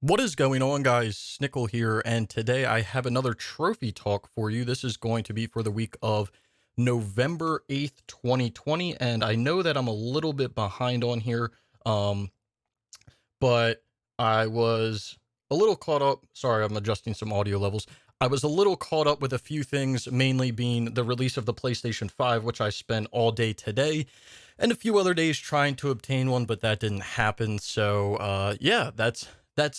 What is going on, guys? Snickel here, and today I have another trophy talk for you. This is going to be for the week of November 8th, 2020, and I know that I'm a little bit behind on here, um, but I was a little caught up. Sorry, I'm adjusting some audio levels. I was a little caught up with a few things, mainly being the release of the PlayStation 5, which I spent all day today, and a few other days trying to obtain one, but that didn't happen. So, yeah, that's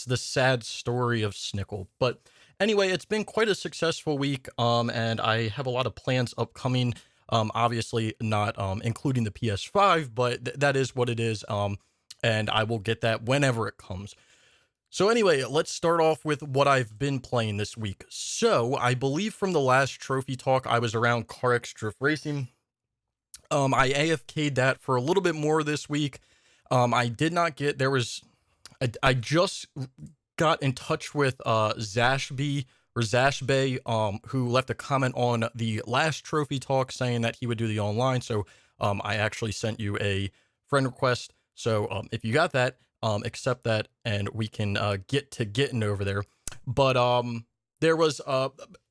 the sad story of Snickel. But anyway, it's been quite a successful week, and I have a lot of plans upcoming. Obviously not including the PS5, but that is what it is. And I will get that whenever it comes. So anyway, let's start off with what I've been playing this week. So I believe from the last trophy talk, I was around CarX Drift Racing. I AFK'd that for a little bit more this week. I did not get, there was, I just got in touch with Zashby or Zashbay, who left a comment on the last trophy talk saying that he would do the online. So I actually sent you a friend request. So if you got that, accept that, and we can get to getting over there. But there was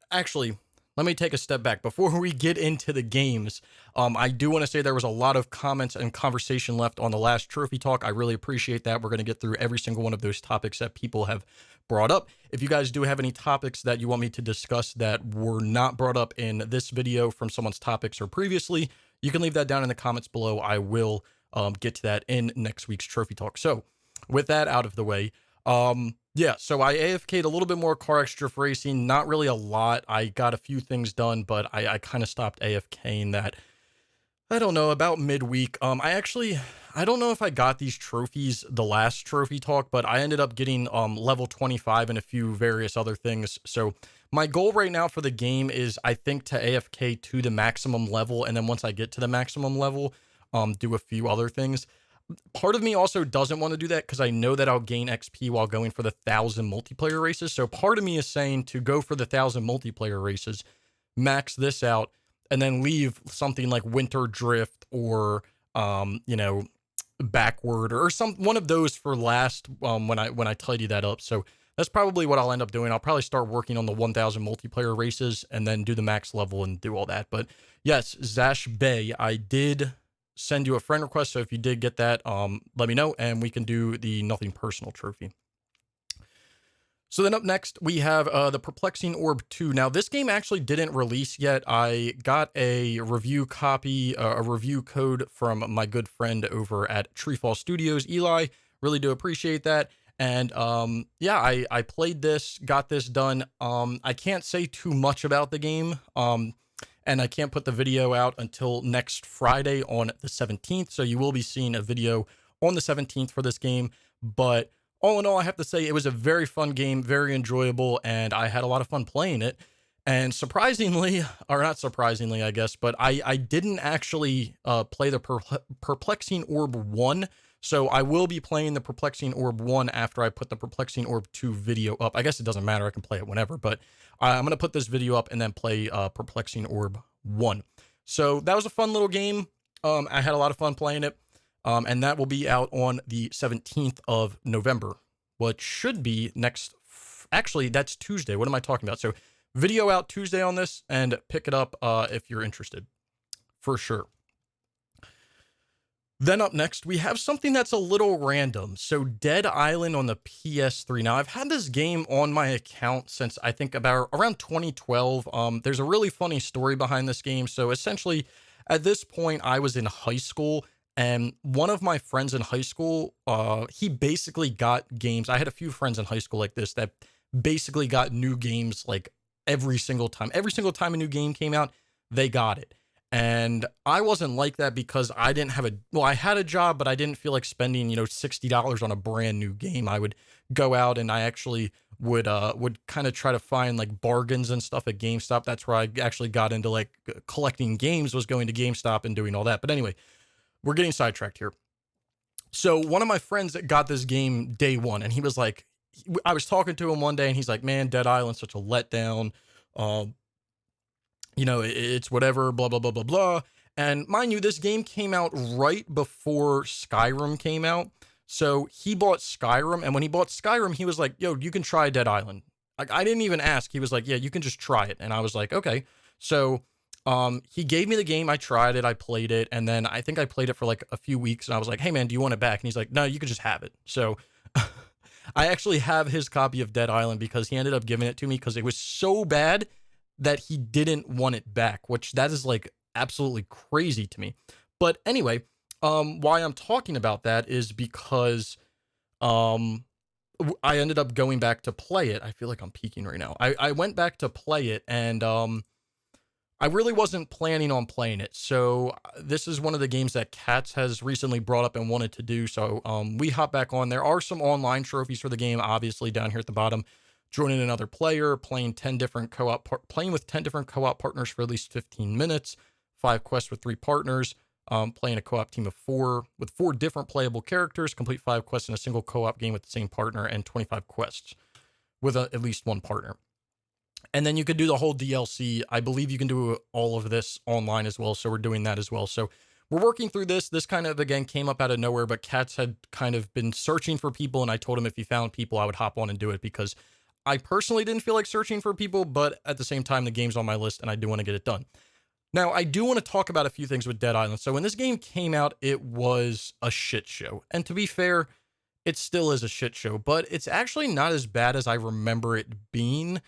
actually, let me take a step back before we get into the games. I do want to say there was a lot of comments and conversation left on the last trophy talk. I really appreciate that. We're going to get through every single one of those topics that people have brought up. If you guys do have any topics that you want me to discuss that were not brought up in this video from someone's topics or previously, you can leave that down in the comments below. I will get to that in next week's trophy talk. So with that out of the way, yeah, so I AFK'd a little bit more CarX Drift Racing, not really a lot. I got a few things done, but I kind of stopped AFKing that, I don't know, about midweek. I don't know if I got these trophies the last trophy talk, but I ended up getting level 25 and a few various other things. So my goal right now for the game is, I think, to AFK to the maximum level, and then once I get to the maximum level, do a few other things. Part of me also doesn't want to do that because I know that I'll gain XP while going for the 1,000 multiplayer races. So part of me is saying to go for the 1,000 multiplayer races, max this out, and then leave something like Winter Drift or, Backward or one of those for last when I tidy that up. So that's probably what I'll end up doing. I'll probably start working on the 1,000 multiplayer races and then do the max level and do all that. But yes, Zash Bay, I did send you a friend request, so if you did get that, let me know and we can do the nothing personal trophy. So then up next we have the Perplexing Orb 2. Now this game actually didn't release yet. I got a review copy, a review code from my good friend over at Treefall Studios, Eli. Really do appreciate that. And yeah, I played this, got this done. I can't say too much about the game. And I can't put the video out until next Friday on the 17th. So you will be seeing a video on the 17th for this game. But all in all, I have to say it was a very fun game, very enjoyable, and I had a lot of fun playing it. And surprisingly, or not surprisingly, I guess, but I didn't actually play the Perplexing Orb 1. So I will be playing the Perplexing Orb 1 after I put the Perplexing Orb 2 video up. I guess it doesn't matter. I can play it whenever, but I'm going to put this video up and then play Perplexing Orb 1. So that was a fun little game. I had a lot of fun playing it. And that will be out on the 17th of November, which should be actually, that's Tuesday. What am I talking about? So video out Tuesday on this, and pick it up if you're interested, for sure. Then up next, we have something that's a little random. So Dead Island on the PS3. Now, I've had this game on my account since I think about around 2012. There's a really funny story behind this game. So essentially, at this point, I was in high school, and one of my friends in high school, he basically got games. I had a few friends in high school like this that basically got new games like every single time. Every single time a new game came out, they got it. And I wasn't like that because I didn't have I had a job, but I didn't feel like spending, $60 on a brand new game. I would go out and I actually would kind of try to find like bargains and stuff at GameStop. That's where I actually got into like collecting games, was going to GameStop and doing all that. But anyway, we're getting sidetracked here. So one of my friends that got this game day one, and he was like, I was talking to him one day and he's like, man, Dead Island's such a letdown. It's whatever, blah, blah, blah, blah, blah. And mind you, this game came out right before Skyrim came out. So he bought Skyrim, and when he bought Skyrim, he was like, yo, you can try Dead Island. Like, I didn't even ask. He was like, yeah, you can just try it. And I was like, okay. So he gave me the game. I tried it. I played it. And then I think I played it for like a few weeks. And I was like, hey, man, do you want it back? And he's like, no, you can just have it. So I actually have his copy of Dead Island because he ended up giving it to me because it was so bad that he didn't want it back, which that is like absolutely crazy to me. But anyway, why I'm talking about that is because I ended up going back to play it. I feel like I'm peeking right now. I went back to play it, and I really wasn't planning on playing it. So this is one of the games that Katz has recently brought up and wanted to do. So we hop back on. There are some online trophies for the game, obviously down here at the bottom. Joining another player, playing 10 different playing with 10 different co-op partners for at least 15 minutes, 5 quests with 3 partners, playing a co-op team of 4 with 4 different playable characters, complete 5 quests in a single co-op game with the same partner, and 25 quests with at least 1 partner. And then you could do the whole DLC. I believe you can do all of this online as well, so we're doing that as well. So we're working through this. This kind of, again, came up out of nowhere, but Katz had kind of been searching for people, and I told him if he found people, I would hop on and do it because I personally didn't feel like searching for people, but at the same time, the game's on my list, and I do want to get it done. Now, I do want to talk about a few things with Dead Island. So when this game came out, it was a shit show. And to be fair, it still is a shit show, but it's actually not as bad as I remember it being.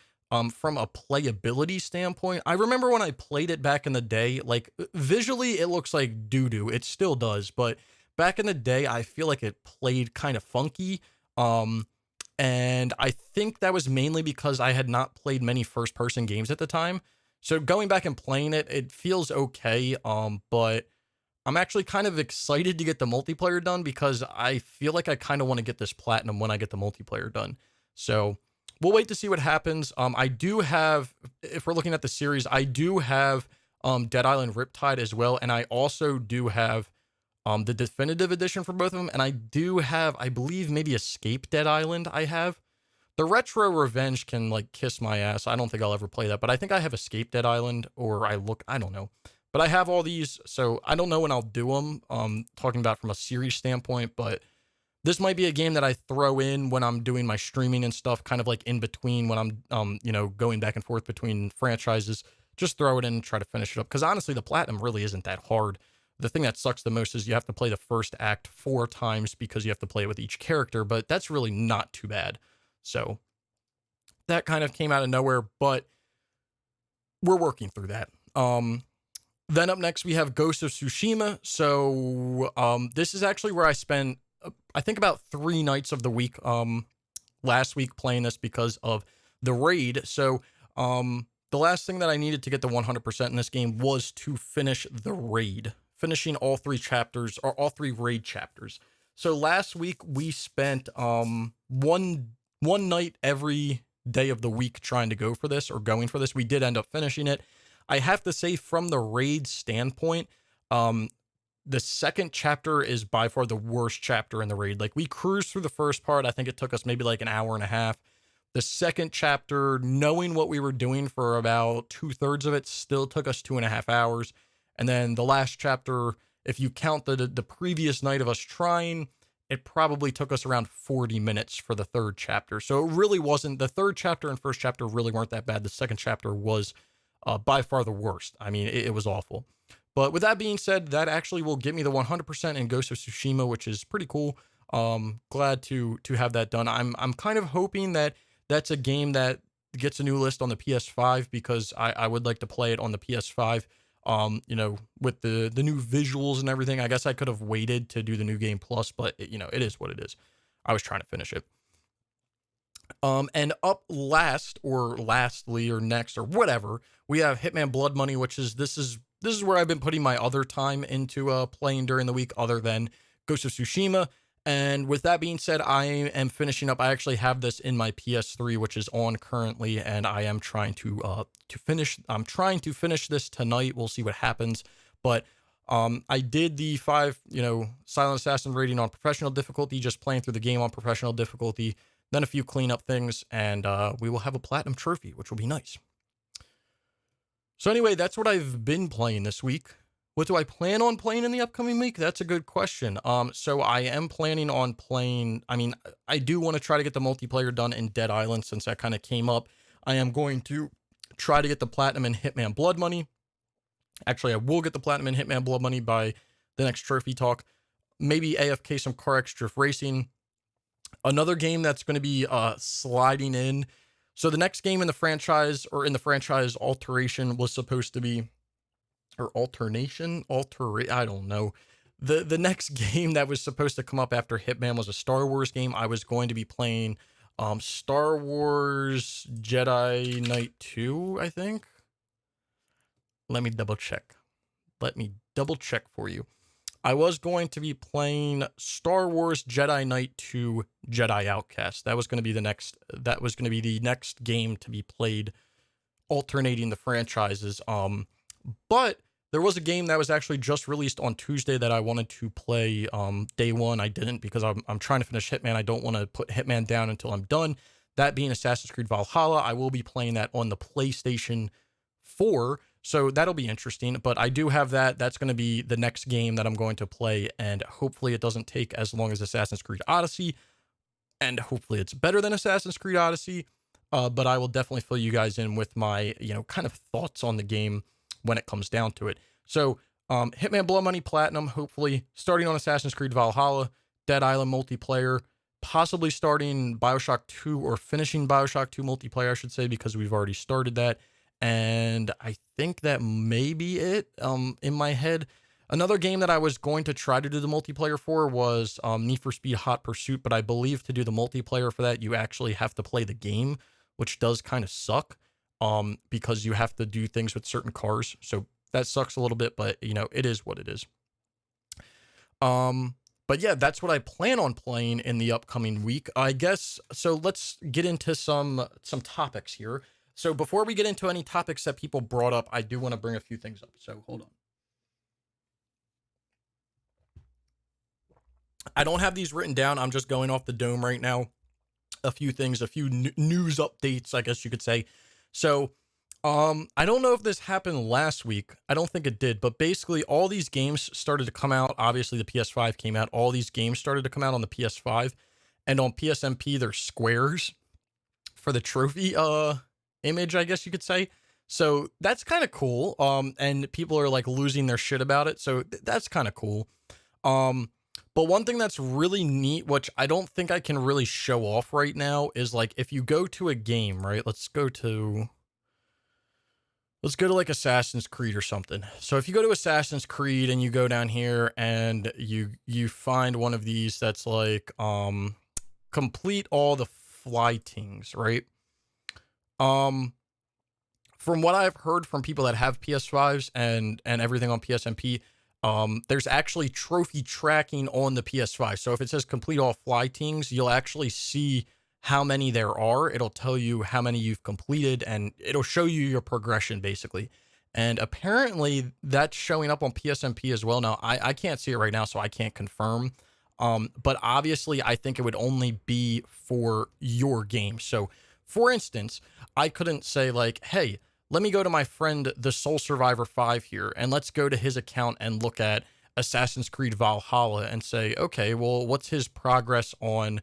From a playability standpoint, I remember when I played it back in the day, like visually it looks like doo-doo. It still does, but back in the day, I feel like it played kind of funky. And I think that was mainly because I had not played many first-person games at the time. So going back and playing it, it feels okay. But I'm actually kind of excited to get the multiplayer done because I feel like I kind of want to get this platinum when I get the multiplayer done. So we'll wait to see what happens. I do have, if we're looking at the series, I do have Dead Island Riptide as well, and I also do have the definitive edition for both of them, and I do have, I believe, maybe Escape Dead Island I have. The Retro Revenge can, like, kiss my ass. I don't think I'll ever play that, but I think I have Escape Dead Island, or I don't know. But I have all these, so I don't know when I'll do them, talking about from a series standpoint, but this might be a game that I throw in when I'm doing my streaming and stuff, kind of like in between when I'm, going back and forth between franchises. Just throw it in and try to finish it up. Because honestly, the platinum really isn't that hard. The thing that sucks the most is you have to play the first act 4 times because you have to play it with each character, but that's really not too bad. So that kind of came out of nowhere, but we're working through that. Then up next, we have Ghost of Tsushima. So this is actually where I spent I think about 3 nights of the week last week playing this because of the raid. So the last thing that I needed to get the 100% in this game was to finish the raid, finishing all 3 chapters or all 3 raid chapters. So last week we spent one night every day of the week trying to go for this or going for this. We did end up finishing it. I have to say, from the raid standpoint, the second chapter is by far the worst chapter in the raid. Like, we cruised through the first part. I think it took us maybe like an hour and a half. The second chapter, knowing what we were doing for about 2/3 of it, still took us 2.5 hours. And then the last chapter, if you count the previous night of us trying, it probably took us around 40 minutes for the 3rd chapter. So it really wasn't, the 3rd chapter and 1st chapter really weren't that bad. The 2nd chapter was by far the worst. I mean, it was awful. But with that being said, that actually will get me the 100% in Ghost of Tsushima, which is pretty cool. Glad to have that done. I'm kind of hoping that that's a game that gets a new list on the PS5 because I would like to play it on the PS5. With the new visuals and everything. I guess I could have waited to do the new game plus, but it is what it is. I was trying to finish it. And up last or lastly or next or whatever, we have Hitman Blood Money, which is this is where I've been putting my other time into playing during the week other than Ghost of Tsushima. And with that being said, I am finishing up. I actually have this in my PS3, which is on currently, and I am trying to finish. I'm trying to finish this tonight. We'll see what happens. But I did the 5, Silent Assassin rating on professional difficulty, just playing through the game on professional difficulty. Then a few cleanup things, and we will have a platinum trophy, which will be nice. So anyway, that's what I've been playing this week. What do I plan on playing in the upcoming week? That's a good question. So I am planning on playing. I mean, I do want to try to get the multiplayer done in Dead Island since that kind of came up. I am going to try to get the platinum in Hitman Blood Money. Actually, I will get the platinum in Hitman Blood Money by the next trophy talk. Maybe AFK some Car X Drift Racing. Another game that's going to be sliding in. So the next game in the franchise, or in the franchise alteration, was supposed to be, or alternation, I don't know. The next game that was supposed to come up after Hitman was a Star Wars game. I was going to be playing Star Wars Jedi Knight 2, I think. Let me double check. For you. I was going to be playing Star Wars Jedi Knight 2 Jedi Outcast. That was going to be the next game to be played, alternating the franchises. But there was a game that was actually just released on Tuesday that I wanted to play day one. I didn't because I'm trying to finish Hitman. I don't want to put Hitman down until I'm done. That being Assassin's Creed Valhalla. I will be playing that on the PlayStation 4. So that'll be interesting, but I do have that. That's going to be the next game that I'm going to play, and hopefully it doesn't take as long as Assassin's Creed Odyssey, and hopefully it's better than Assassin's Creed Odyssey, but I will definitely fill you guys in with my, kind of thoughts on the game when it comes down to it. So Hitman Blood Money Platinum, hopefully starting on Assassin's Creed Valhalla, Dead Island multiplayer, possibly starting BioShock 2 or finishing BioShock 2 multiplayer, I should say, because we've already started that. And I think that may be it in my head. Another game that I was going to try to do the multiplayer for was Need for Speed Hot Pursuit, but I believe to do the multiplayer for that, you actually have to play the game, which does kind of suck because you have to do things with certain cars. So that sucks a little bit, but, it is what it is. But yeah, that's what I plan on playing in the upcoming week, I guess. So let's get into some topics here. So before we get into any topics that people brought up, I do want to bring a few things up. So hold on. I don't have these written down. I'm just going off the dome right now. A few things, a few news updates, I guess you could say. So I don't know if this happened last week. I don't think it did. But basically, all these games started to come out. Obviously, the PS5 came out. All these games started to come out on the PS5. And on PSMP, they're squares for the trophy image, I guess you could say. So that's kind of cool. And people are like losing their shit about it. So that's kind of cool. But one thing that's really neat, which I don't think I can really show off right now, is like if you go to a game, right? Let's go to like Assassin's Creed or something. So if you go to Assassin's Creed and you go down here and you find one of these that's like complete all the flightings, right? From what I've heard from people that have PS5s and everything on PSMP, there's actually trophy tracking on the PS5. So if it says complete all flightings, you'll actually see how many there are. It'll tell you how many you've completed, and it'll show you your progression basically. And apparently that's showing up on PSMP as well. Now I can't see it right now, so I can't confirm. But obviously I think it would only be for your game. So for instance, I couldn't say like, hey, let me go to my friend, the Soul Survivor 5 here, and let's go to his account and look at Assassin's Creed Valhalla and say, okay, well, what's his progress on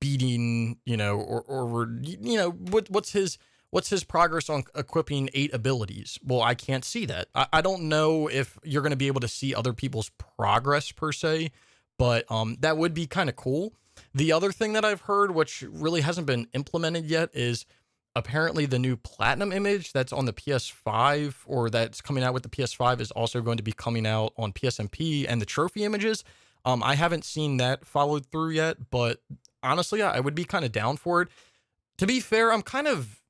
beating, what's his progress on equipping 8 abilities? Well, I can't see that. I don't know if you're going to be able to see other people's progress per se, but that would be kind of cool. The other thing that I've heard, which really hasn't been implemented yet, is apparently the new platinum image that's on the PS5 or that's coming out with the PS5 is also going to be coming out on PSMP, and the trophy images. I haven't seen that followed through yet, but honestly, I would be kind of down for it. To be fair, I'm kind of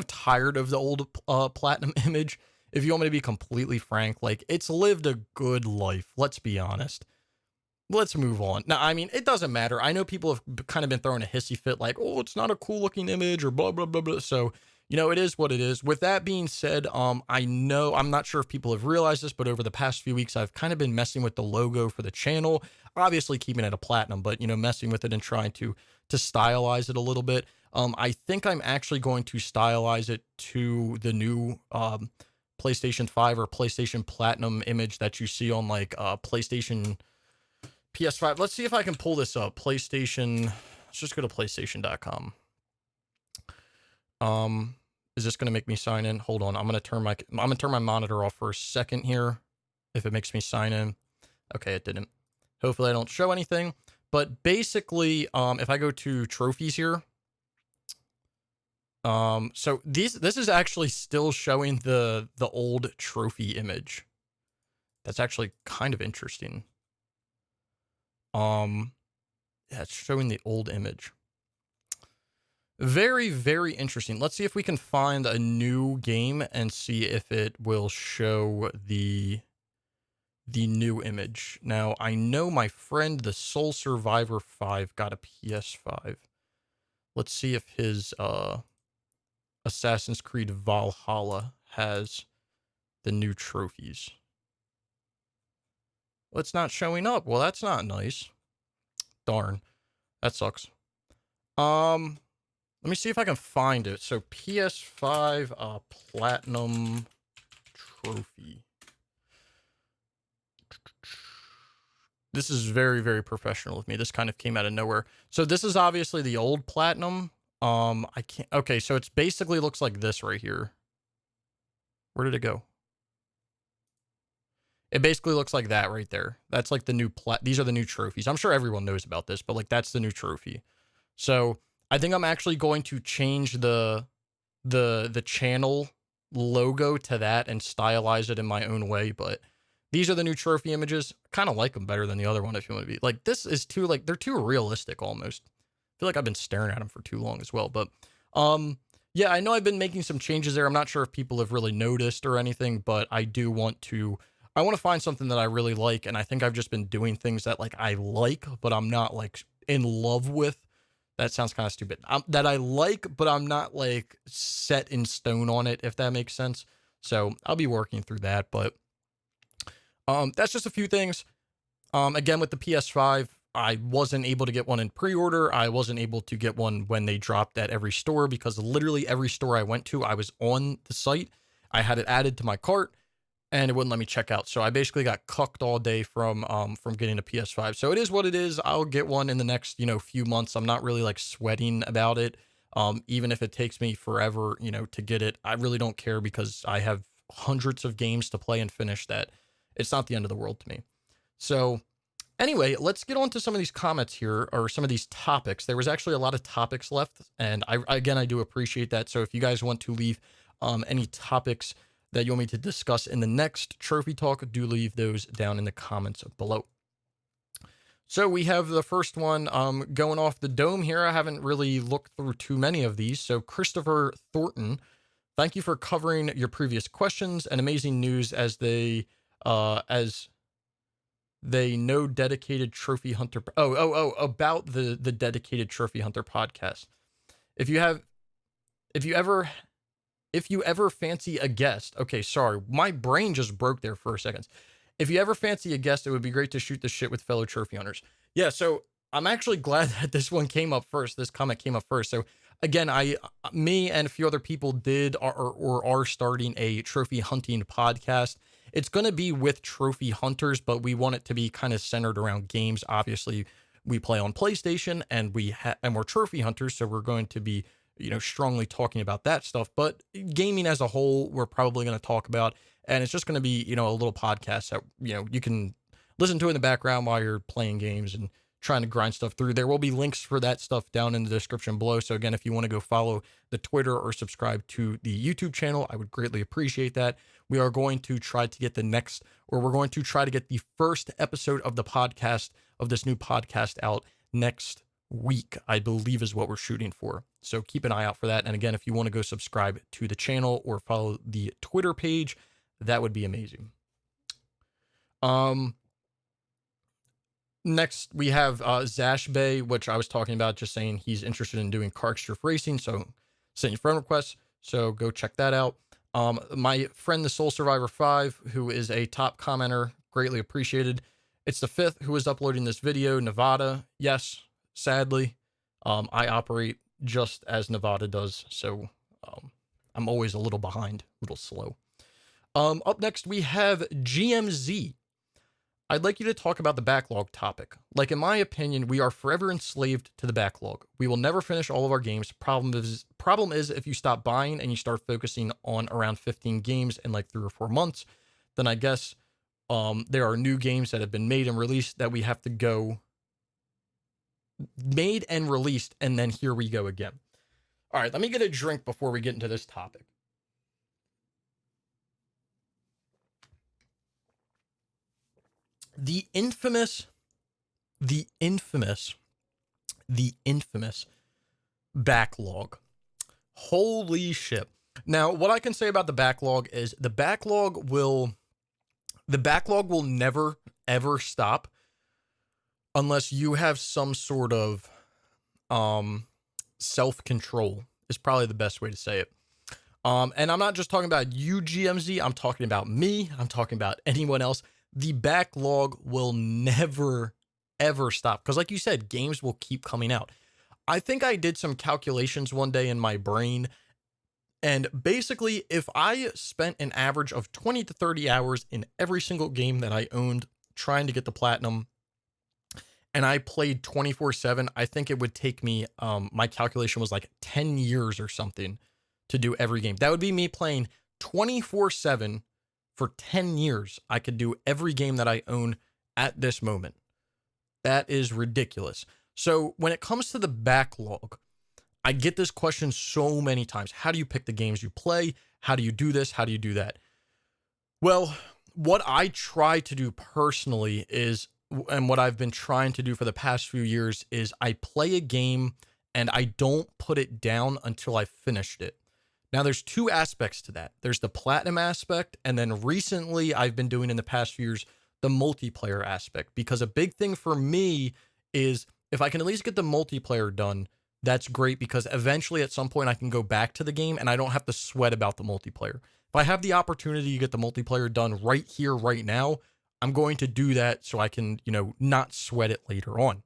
tired of the old platinum image. If you want me to be completely frank, like it's lived a good life. Let's be honest. Let's move on. Now, I mean, it doesn't matter. I know people have kind of been throwing a hissy fit like, oh, it's not a cool looking image or blah, blah, blah, blah. So, it is what it is. With that being said, I know, I'm not sure if people have realized this, but over the past few weeks, I've kind of been messing with the logo for the channel, obviously keeping it a platinum, but, messing with it and trying to stylize it a little bit. I think I'm actually going to stylize it to the new PlayStation 5 or PlayStation Platinum image that you see on like PlayStation PS5. Let's see if I can pull this up. PlayStation. Let's just go to PlayStation.com. Is this gonna make me sign in? Hold on. I'm gonna turn my monitor off for a second here. If it makes me sign in. Okay, it didn't. Hopefully I don't show anything. But basically, if I go to trophies here, so this is actually still showing the old trophy image. That's actually kind of interesting. Yeah, it's showing the old image. Very, very interesting. Let's see if we can find a new game and see if it will show the new image. Now, I know my friend, the Soul Survivor 5, got a PS5. Let's see if his Assassin's Creed Valhalla has the new trophies. Well, it's not showing up. Well, that's not nice. Darn. That sucks. Let me see if I can find it. So PS5 Platinum Trophy. This is very, very professional of me. This kind of came out of nowhere. So this is obviously the old Platinum. I can't. Okay, so it's basically looks like this right here. Where did it go? It basically looks like that right there. That's like the new these are the new trophies. I'm sure everyone knows about this, but like that's the new trophy. So I think I'm actually going to change the channel logo to that and stylize it in my own way. But these are the new trophy images. Kind of like them better than the other one if you want to be. Like this is too like they're too realistic almost. I feel like I've been staring at them for too long as well. But yeah, I know I've been making some changes there. I'm not sure if people have really noticed or anything, but I do want to find something that I really like, and I think I've just been doing things that like I like, but I'm not like in love with. That sounds kind of stupid. That I like, but I'm not like set in stone on it, if that makes sense. So I'll be working through that, but that's just a few things. Again, with the PS5, I wasn't able to get one in pre-order. I wasn't able to get one when they dropped at every store because literally every store I went to, I was on the site. I had it added to my cart, and it wouldn't let me check out. So I basically got cucked all day from getting a PS5. So it is what it is. I'll get one in the next, few months. I'm not really like sweating about it. Even if it takes me forever, to get it, I really don't care because I have hundreds of games to play and finish that. It's not the end of the world to me. So anyway, let's get on to some of these comments here, or some of these topics. There was actually a lot of topics left, and I do appreciate that. So if you guys want to leave any topics that you want me to discuss in the next trophy talk, do leave those down in the comments below. So we have the first one going off the dome here. I haven't really looked through too many of these. So Christopher Thornton, thank you for covering your previous questions and amazing news as they know dedicated trophy hunter. About the dedicated trophy hunter podcast. If you ever fancy a guest, okay, sorry, my brain just broke there for a second. If you ever fancy a guest, it would be great to shoot the shit with fellow trophy hunters. Yeah, so I'm actually glad that this one came up first. This comment came up first. So again, me and a few other people did or are starting a trophy hunting podcast. It's going to be with trophy hunters, but we want it to be kind of centered around games. Obviously, we play on PlayStation and we're trophy hunters, so we're going to be strongly talking about that stuff. But gaming as a whole, we're probably going to talk about, and it's just going to be a little podcast that you can listen to in the background while you're playing games and trying to grind stuff through. There will be links for that stuff down in the description below. So again, if you want to go follow the Twitter or subscribe to the YouTube channel, I would greatly appreciate that. We are going to try to get the first episode of the podcast, of this new podcast, out next week, I believe is what we're shooting for. So keep an eye out for that. And again, if you want to go subscribe to the channel or follow the Twitter page, that would be amazing. Next, we have Zash Bay, which I was talking about, just saying he's interested in doing car extra racing. So send your friend requests. So go check that out. My friend, the Soul Survivor 5, who is a top commenter, greatly appreciated. It's the 5th who is uploading this video. Nevada. Yes, sadly, I operate just as Nevada does. So I'm always a little behind, a little slow. Up next, we have GMZ. I'd like you to talk about the backlog topic. Like, in my opinion, we are forever enslaved to the backlog. We will never finish all of our games. Problem is if you stop buying and you start focusing on around 15 games in like 3 or 4 months, then I guess there are new games that have been made and released that we have to go made and released, and then here we go again. All right, let me get a drink before we get into this topic. The infamous, the infamous, the infamous backlog. Holy shit. Now, what I can say about the backlog is the backlog will never ever stop unless you have some sort of self-control is probably the best way to say it. And I'm not just talking about you, GMZ. I'm talking about me. I'm talking about anyone else. The backlog will never, ever stop. Because like you said, games will keep coming out. I think I did some calculations one day in my brain. And basically, if I spent an average of 20 to 30 hours in every single game that I owned trying to get the platinum, and I played 24/7, I think it would take me, my calculation was like 10 years or something to do every game. That would be me playing 24/7 for 10 years. I could do every game that I own at this moment. That is ridiculous. So when it comes to the backlog, I get this question so many times. How do you pick the games you play? How do you do this? How do you do that? Well, what I try to do personally is, and what I've been trying to do for the past few years, is I play a game and I don't put it down until I've finished it. Now, there's two aspects to that. There's the platinum aspect, and then recently I've been doing in the past few years the multiplayer aspect, because a big thing for me is if I can at least get the multiplayer done, that's great, because eventually at some point I can go back to the game and I don't have to sweat about the multiplayer. If I have the opportunity to get the multiplayer done right here, right now, I'm going to do that so I can, not sweat it later on.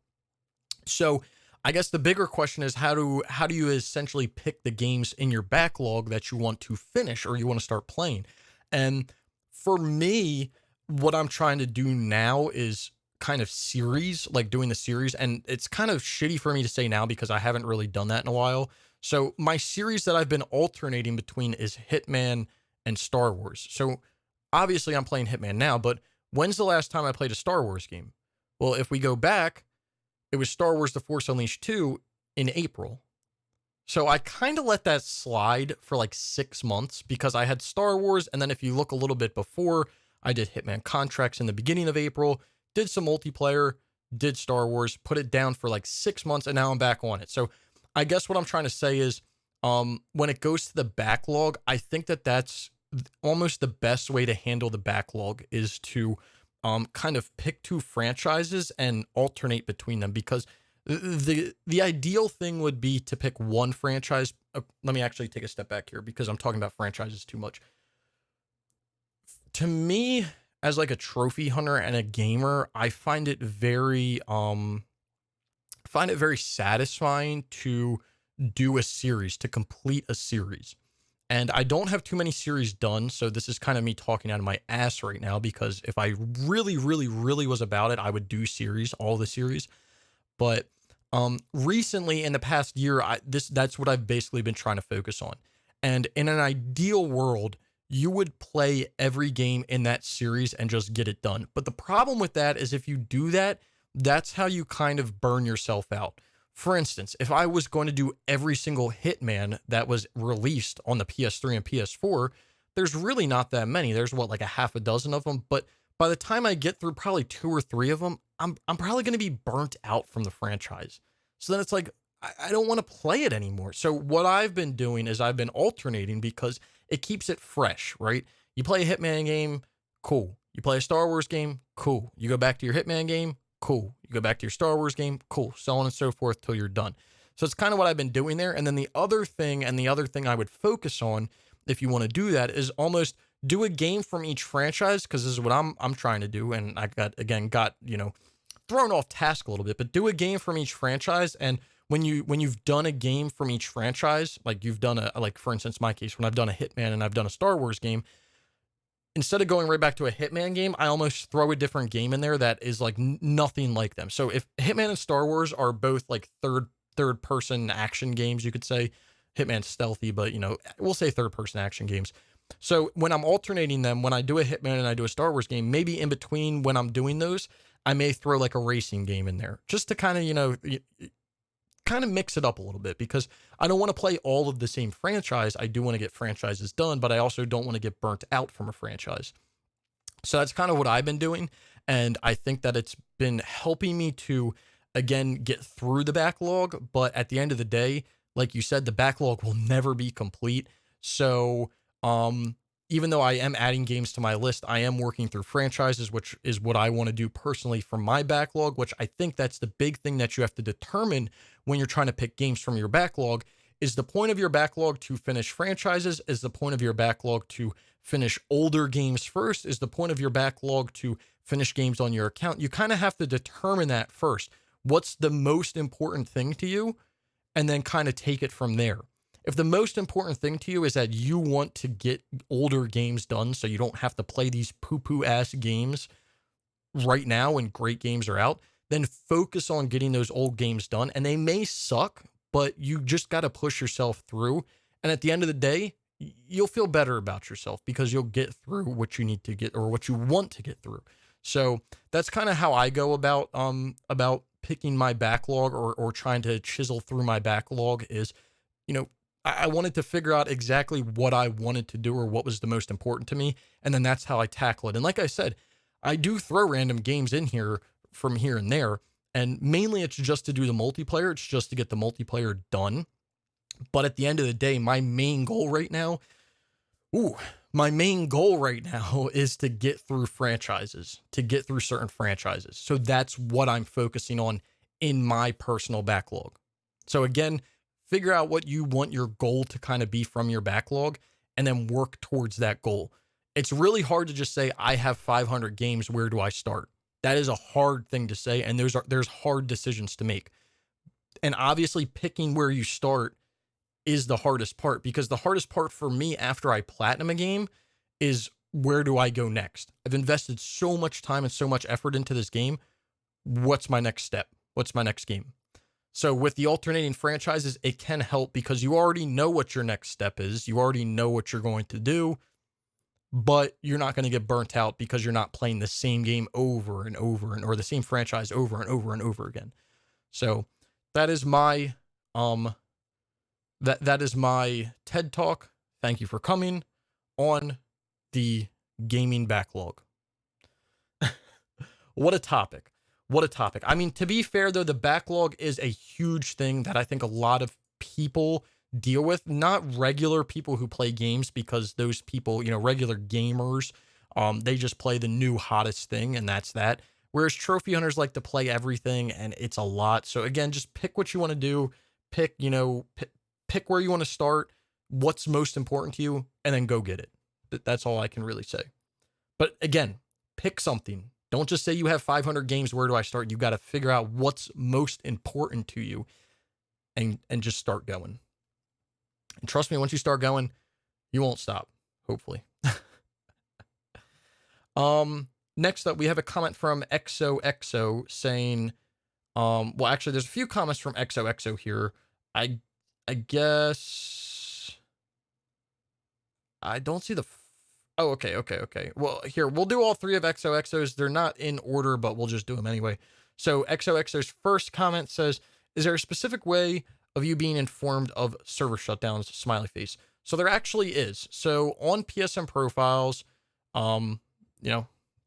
So I guess the bigger question is how do you essentially pick the games in your backlog that you want to finish or you want to start playing? And for me, what I'm trying to do now is kind of series, like doing the series. And it's kind of shitty for me to say now because I haven't really done that in a while. So my series that I've been alternating between is Hitman and Star Wars. So obviously I'm playing Hitman now, but when's the last time I played a Star Wars game? Well, if we go back, it was Star Wars The Force Unleashed 2 in April. So I kind of let that slide for like 6 months because I had Star Wars. And then if you look a little bit before, I did Hitman Contracts in the beginning of April, did some multiplayer, did Star Wars, put it down for like 6 months, and now I'm back on it. So I guess what I'm trying to say is when it goes to the backlog, I think that that's almost the best way to handle the backlog is to kind of pick two franchises and alternate between them, because the ideal thing would be to pick one franchise. Let me actually take a step back here because I'm talking about franchises too much. To me, as like a trophy hunter and a gamer, I find it very satisfying to do a series, to complete a series. And I don't have too many series done, so this is kind of me talking out of my ass right now, because if I really, really, really was about it, I would do series, all the series. But recently, in the past year, that's what I've basically been trying to focus on. And in an ideal world, you would play every game in that series and just get it done. But the problem with that is if you do that, that's how you kind of burn yourself out. For instance, if I was going to do every single Hitman that was released on the PS3 and PS4, there's really not that many. There's like a half a dozen of them. But by the time I get through probably 2 or 3 of them, I'm probably going to be burnt out from the franchise. So then it's like, I don't want to play it anymore. So what I've been doing is I've been alternating because it keeps it fresh, right? You play a Hitman game, cool. You play a Star Wars game, cool. You go back to your Hitman game, cool. You go back to your Star Wars game, cool. So on and so forth till you're done. So it's kind of what I've been doing there. And then the other thing I would focus on if you want to do that is almost do a game from each franchise, because this is what I'm trying to do. And I got thrown off task a little bit, but do a game from each franchise. And when you've done a game from each franchise, like you've done like for instance, my case, when I've done a Hitman and I've done a Star Wars game, instead of going right back to a Hitman game, I almost throw a different game in there that is like nothing like them. So if Hitman and Star Wars are both like third person action games, you could say Hitman's stealthy, but we'll say third person action games. So when I'm alternating them, when I do a Hitman and I do a Star Wars game, maybe in between when I'm doing those, I may throw like a racing game in there just to kind of, kind of mix it up a little bit, because I don't want to play all of the same franchise. I do want to get franchises done, but I also don't want to get burnt out from a franchise. So that's kind of what I've been doing. And I think that it's been helping me to, again, get through the backlog. But at the end of the day, like you said, the backlog will never be complete. So, even though I am adding games to my list, I am working through franchises, which is what I want to do personally from my backlog, which I think that's the big thing that you have to determine when you're trying to pick games from your backlog. Is the point of your backlog to finish franchises? Is the point of your backlog to finish older games first? Is the point of your backlog to finish games on your account? You kind of have to determine that first. What's the most important thing to you? And then kind of take it from there. If the most important thing to you is that you want to get older games done so you don't have to play these poo-poo ass games right now when great games are out, then focus on getting those old games done. And they may suck, but you just got to push yourself through. And at the end of the day, you'll feel better about yourself because you'll get through what you need to get or what you want to get through. So that's kind of how I go about picking my backlog or trying to chisel through my backlog is, I wanted to figure out exactly what I wanted to do or what was the most important to me. And then that's how I tackle it. And like I said, I do throw random games in here from here and there. And mainly it's just to do the multiplayer. It's just to get the multiplayer done. But at the end of the day, my main goal right now is to get through franchises, to get through certain franchises. So that's what I'm focusing on in my personal backlog. So again, figure out what you want your goal to kind of be from your backlog and then work towards that goal. It's really hard to just say, I have 500 games. Where do I start? That is a hard thing to say. And there's hard decisions to make. And obviously picking where you start is the hardest part, because the hardest part for me after I platinum a game is, where do I go next? I've invested so much time and so much effort into this game. What's my next step? What's my next game? So with the alternating franchises, it can help because you already know what your next step is. You already know what you're going to do, but you're not going to get burnt out because you're not playing the same game over and over or the same franchise over and over and over again. So that is my that is my TED Talk. Thank you for coming on the gaming backlog. What a topic. What a topic. I mean, to be fair, though, the backlog is a huge thing that I think a lot of people deal with. Not regular people who play games, because those people, regular gamers, they just play the new hottest thing and that's that. Whereas trophy hunters like to play everything and it's a lot. So again, just pick what you want to do. Pick where you want to start, what's most important to you, and then go get it. That's all I can really say. But again, pick something. Don't just say you have 500 games. Where do I start? You got to figure out what's most important to you and just start going. And trust me, once you start going, you won't stop, hopefully. Next up, we have a comment from XOXO saying, well, actually, there's a few comments from XOXO here. I guess I don't see the... Oh, okay. Well, here, we'll do all three of XOXO's. They're not in order, but we'll just do them anyway. So XOXO's first comment says, is there a specific way of you being informed of server shutdowns? Smiley face. So there actually is. So on PSN profiles,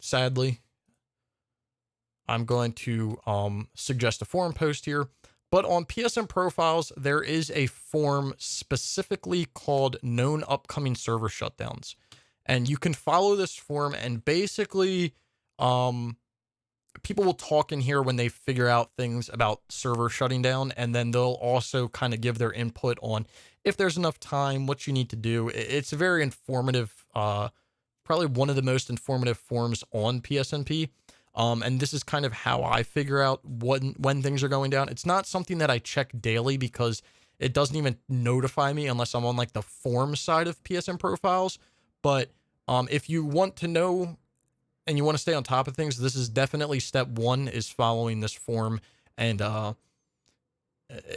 sadly, I'm going to suggest a forum post here. But on PSN profiles, there is a form specifically called known upcoming server shutdowns. And you can follow this form, and basically, people will talk in here when they figure out things about server shutting down, and then they'll also kind of give their input on if there's enough time, what you need to do. It's a very informative, probably one of the most informative forums on PSNP. And this is kind of how I figure out when things are going down. It's not something that I check daily because it doesn't even notify me unless I'm on like the forum side of PSN profiles. But If you want to know and you want to stay on top of things, this is definitely step one, is following this form, and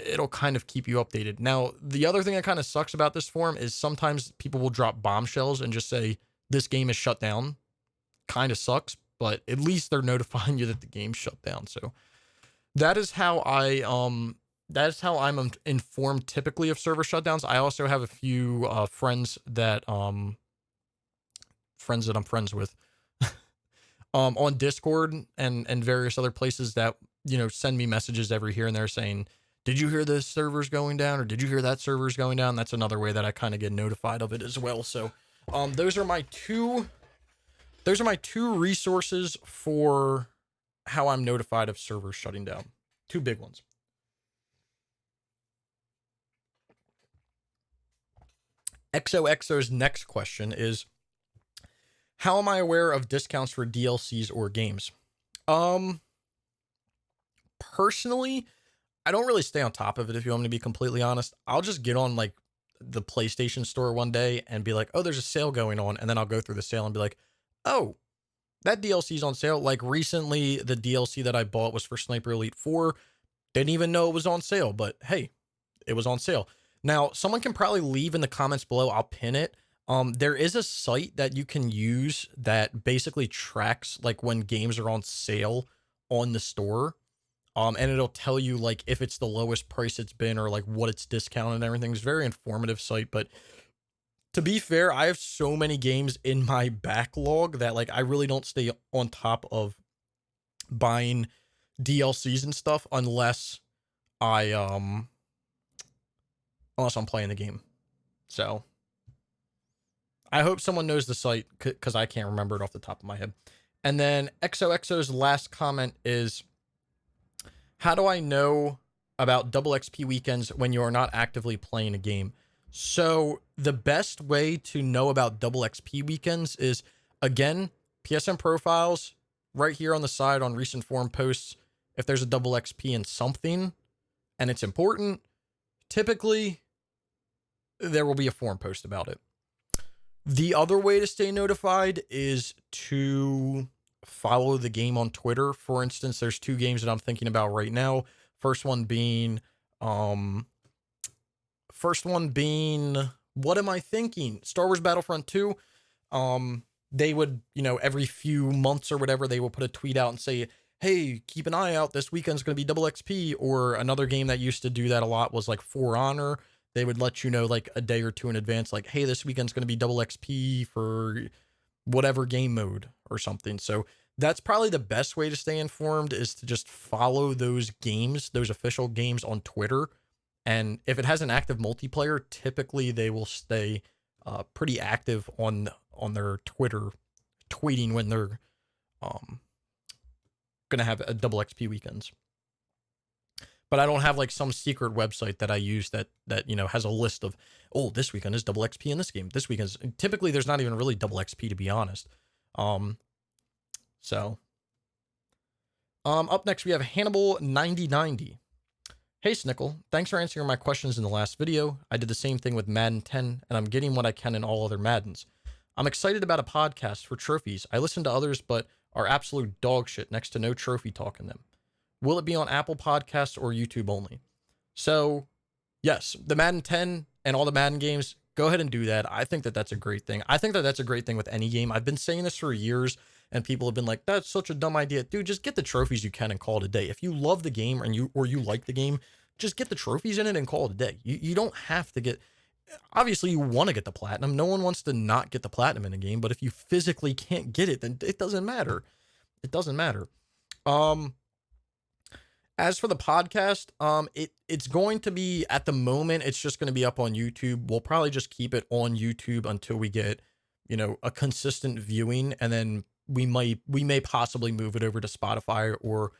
it'll kind of keep you updated. Now, the other thing that kind of sucks about this forum is sometimes people will drop bombshells and just say this game is shut down. Kind of sucks, but at least they're notifying you that the game's shut down. So that is how I'm informed typically of server shutdowns. I also have a few friends that I'm friends with on Discord and various other places that, send me messages every here and there saying, did you hear this server's going down, or did you hear that server's going down? That's another way that I kind of get notified of it as well. So those are my two resources for how I'm notified of servers shutting down. Two big ones. XOXO's next question is, how am I aware of discounts for DLCs or games? Personally, I don't really stay on top of it, if you want me to be completely honest. I'll just get on like the PlayStation store one day and be like, oh, there's a sale going on. And then I'll go through the sale and be like, oh, that DLC's on sale. Like recently, the DLC that I bought was for Sniper Elite 4. Didn't even know it was on sale, but hey, it was on sale. Now, someone can probably leave in the comments below. I'll pin it. There is a site that you can use that basically tracks like when games are on sale on the store. And it'll tell you like if it's the lowest price it's been or like what it's discounted and everything. It's a very informative site, but to be fair, I have so many games in my backlog that like I really don't stay on top of buying DLCs and stuff unless I'm playing the game. So I hope someone knows the site, because I can't remember it off the top of my head. And then XOXO's last comment is, how do I know about double XP weekends when you are not actively playing a game? So the best way to know about double XP weekends is, again, PSN profiles right here on the side on recent forum posts. If there's a double XP in something and it's important, typically there will be a forum post about it. The other way to stay notified is to follow the game on Twitter. For instance, there's two games that I'm thinking about right now. First one being, what am I thinking? Star Wars Battlefront 2. They would, every few months or whatever, they will put a tweet out and say, hey, keep an eye out. This weekend's going to be double XP. Or another game that used to do that a lot was like For Honor. They would let you know like a day or two in advance, like, hey, this weekend's going to be double XP for whatever game mode or something. So that's probably the best way to stay informed, is to just follow those games, those official games on Twitter. And if it has an active multiplayer, typically they will stay pretty active on their Twitter, tweeting when they're going to have a double XP weekends. But I don't have like some secret website that I use that has a list of, oh, this weekend is double XP in this game. This weekend is, typically there's not even really double XP, to be honest. Up next we have Hannibal 9090. Hey Snickel, thanks for answering my questions in the last video. I did the same thing with Madden 10, and I'm getting what I can in all other Maddens. I'm excited about a podcast for trophies. I listen to others, but are absolute dog shit next to no trophy talk in them. Will it be on Apple Podcasts or YouTube only? So, yes, the Madden 10 and all the Madden games, go ahead and do that. I think that that's a great thing. I think that that's a great thing with any game. I've been saying this for years, and people have been like, that's such a dumb idea. Dude, just get the trophies you can and call it a day. If you love the game and you like the game, just get the trophies in it and call it a day. You don't have to get... Obviously, you want to get the platinum. No one wants to not get the platinum in a game, but if you physically can't get it, then it doesn't matter. It doesn't matter. As for the podcast, it's going to be, at the moment, it's just going to be up on YouTube. We'll probably just keep it on YouTube until we get, a consistent viewing, and then we may possibly move it over to Spotify or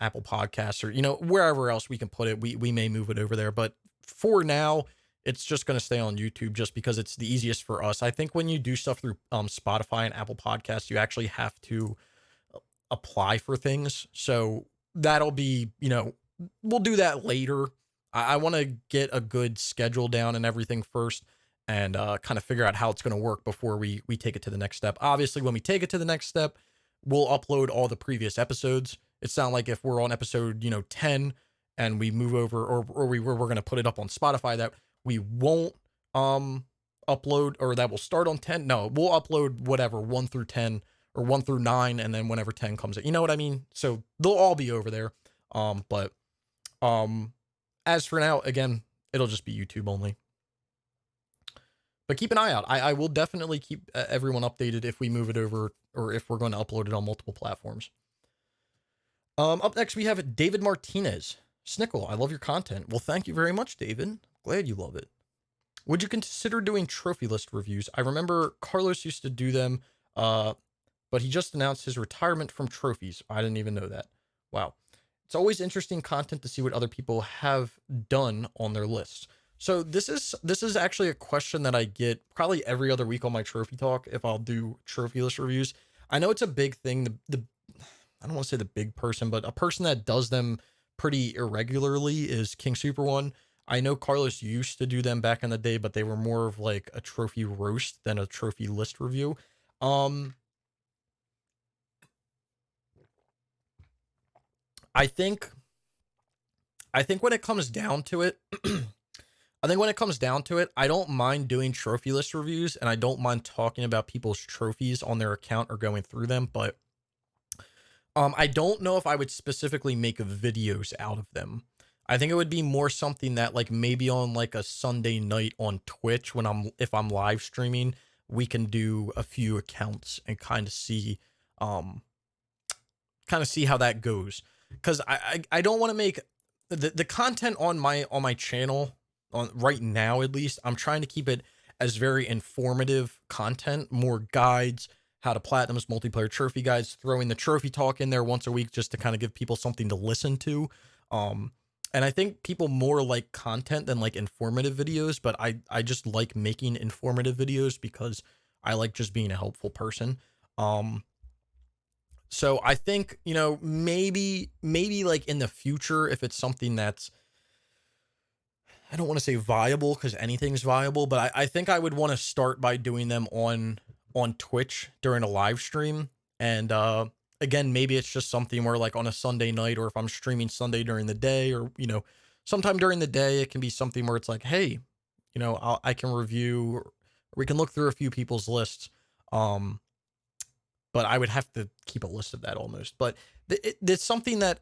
Apple Podcasts, or wherever else we can put it. We may move it over there, but for now, it's just going to stay on YouTube, just because it's the easiest for us. I think when you do stuff through Spotify and Apple Podcasts, you actually have to apply for things. So that'll be, we'll do that later. I want to get a good schedule down and everything first, and kind of figure out how it's going to work before we take it to the next step. Obviously, when we take it to the next step, we'll upload all the previous episodes. It's not like if we're on episode 10 and we move over, or we're going to put it up on Spotify, that we won't upload, or that will start on 10. No, we'll upload whatever 1 through 10 or 1 through 9, and then whenever 10 comes in, you know what I mean? So they'll all be over there. But as for now, again, it'll just be YouTube only. But keep an eye out. I will definitely keep everyone updated if we move it over, or if we're going to upload it on multiple platforms. Up next, we have David Martinez. Snickel, I love your content. Well, thank you very much, David. Glad you love it. Would you consider doing trophy list reviews? I remember Carlos used to do them, but he just announced his retirement from trophies. I didn't even know that. Wow. It's always interesting content to see what other people have done on their lists. So this is actually a question that I get probably every other week on my trophy talk if I'll do trophy list reviews. I know it's a big thing. I don't want to say the big person, but a person that does them pretty irregularly is King Super One. I know Carlos used to do them back in the day, but they were more of like a trophy roast than a trophy list review. I think when it comes down to it, I don't mind doing trophy list reviews, and I don't mind talking about people's trophies on their account or going through them, but I don't know if I would specifically make videos out of them. I think it would be more something that, like, maybe on like a Sunday night on Twitch, if I'm live streaming, we can do a few accounts and kind of see how that goes. Because I don't want to make the content on my channel, on right now at least, I'm trying to keep it as very informative content, more guides, how to platinums, multiplayer trophy guides, throwing the trophy talk in there once a week just to kind of give people something to listen to. And I think people more like content than like informative videos, but I just like making informative videos because I like just being a helpful person. So I think, maybe like in the future, if it's something that's, I don't want to say viable because anything's viable, but I think I would want to start by doing them on Twitch during a live stream. And again, maybe it's just something where, like, on a Sunday night, or if I'm streaming Sunday during the day, or sometime during the day, it can be something where it's like, hey, I can review, or we can look through a few people's lists. But I would have to keep a list of that almost. But it's something that,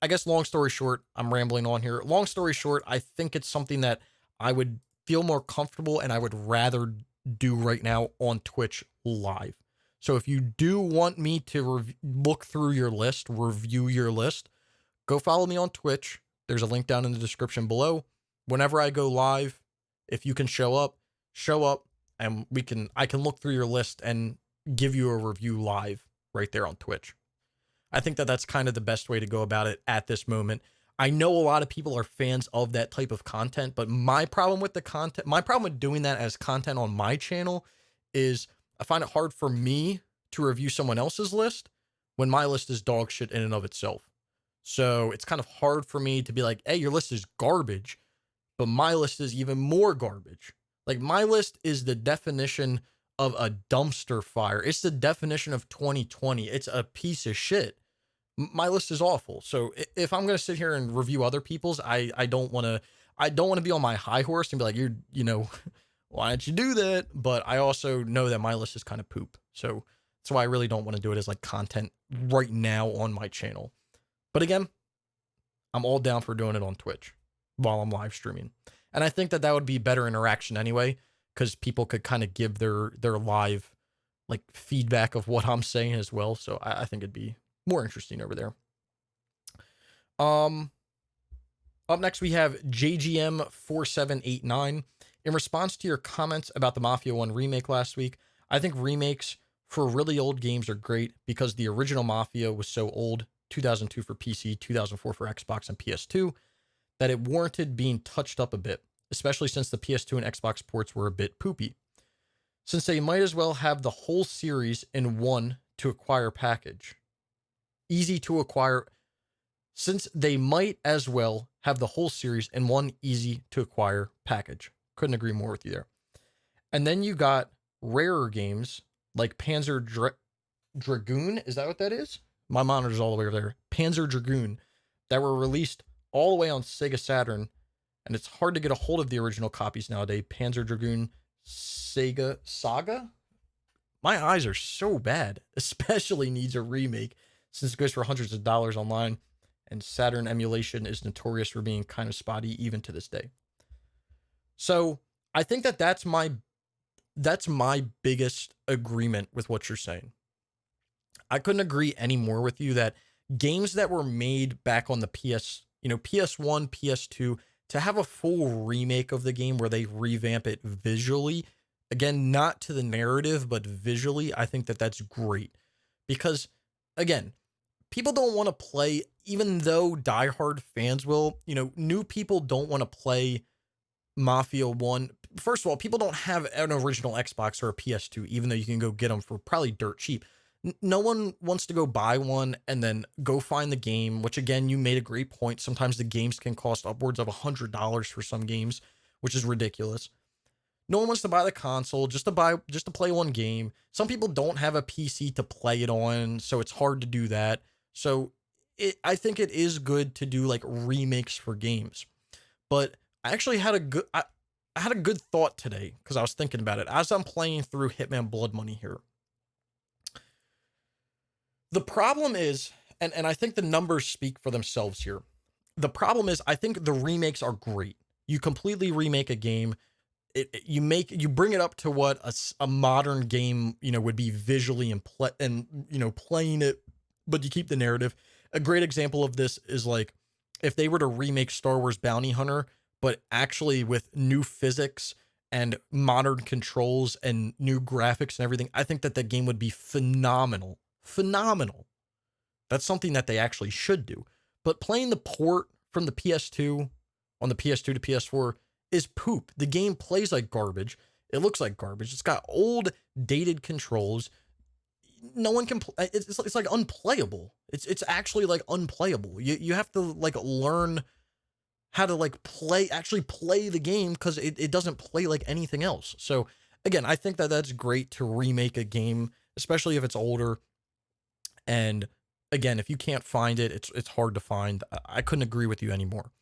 I guess, long story short, I'm rambling on here. Long story short, I think it's something that I would feel more comfortable and I would rather do right now on Twitch live. So if you do want me to look through your list, review your list, go follow me on Twitch. There's a link down in the description below. Whenever I go live, if you can show up, and I can look through your list and give you a review live right there on Twitch. I think that's kind of the best way to go about it at this moment. I know a lot of people are fans of that type of content, but my problem with doing that as content on my channel is I find it hard for me to review someone else's list when my list is dog shit in and of itself. So it's kind of hard for me to be like, hey, your list is garbage, but my list is even more garbage. Like, my list is the definition of a dumpster fire. It's the definition of 2020. It's a piece of shit. My list is awful. So if I'm going to sit here and review other people's, I don't want to be on my high horse and be like, why don't you do that? But I also know that my list is kind of poop. So that's why I really don't want to do it as like content right now on my channel. But again, I'm all down for doing it on Twitch while I'm live streaming. And I think that would be better interaction anyway, because people could kind of give their live like feedback of what I'm saying as well. So I think it'd be more interesting over there. Up next, we have JGM4789. In response to your comments about the Mafia 1 remake last week, I think remakes for really old games are great because the original Mafia was so old, 2002 for PC, 2004 for Xbox and PS2, that it warranted being touched up a bit, especially since the PS2 and Xbox ports were a bit poopy. Since they might as well have the whole series in one to acquire package. Easy to acquire. Since they might as well have the whole series in one easy to acquire package. Couldn't agree more with you there. And then you got rarer games like Dragoon. Is that what that is? My monitor's all the way over there. Panzer Dragoon, that were released all the way on Sega Saturn, and it's hard to get a hold of the original copies nowadays. Panzer Dragoon Sega Saga. My eyes are so bad, especially needs a remake since it goes for hundreds of dollars online, and Saturn emulation is notorious for being kind of spotty even to this day. So I think that's my biggest agreement with what you're saying. I couldn't agree any more with you that games that were made back on the PS1, PS2, to have a full remake of the game where they revamp it visually, again, not to the narrative, but visually, I think that that's great. Because, again, people don't want to play, even though diehard fans will, new people don't want to play Mafia 1. First of all, people don't have an original Xbox or a PS2, even though you can go get them for probably dirt cheap. No one wants to go buy one and then go find the game, which again, you made a great point. Sometimes the games can cost upwards of $100 for some games, which is ridiculous. No one wants to buy the console just to play one game. Some people don't have a PC to play it on, so it's hard to do that. So I think it is good to do like remakes for games. But I actually had I had a good thought today because I was thinking about it as I'm playing through Hitman Blood Money here. The problem is, and I think the numbers speak for themselves here. The problem is, I think the remakes are great. You completely remake a game. You bring it up to what a modern game, would be visually and playing it, but you keep the narrative. A great example of this is like if they were to remake Star Wars Bounty Hunter, but actually with new physics and modern controls and new graphics and everything. I think that the game would be phenomenal. Phenomenal. That's something that they actually should do. But playing the port from the PS2 on the PS2 to PS4 is poop. The game plays like garbage. It looks like garbage. It's got old, dated controls. No one can play. It's like unplayable. It's actually like unplayable. You have to like learn how to like actually play the game because it doesn't play like anything else. So again, I think that that's great to remake a game, especially if it's older. And again, if you can't find it, it's hard to find. I couldn't agree with you anymore.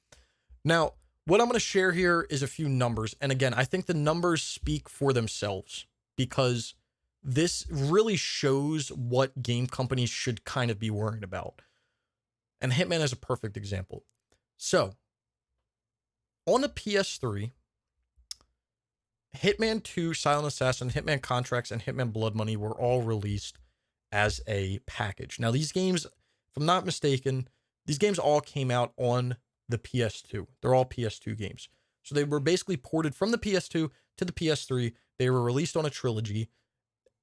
Now, what I'm going to share here is a few numbers. And again, I think the numbers speak for themselves because this really shows what game companies should kind of be worrying about. And Hitman is a perfect example. So, on the PS3, Hitman 2, Silent Assassin, Hitman Contracts, and Hitman Blood Money were all released as a package. Now, these games, if I'm not mistaken, these games all came out on the PS2. They're all PS2 games. So they were basically ported from the PS2 to the PS3. They were released on a trilogy.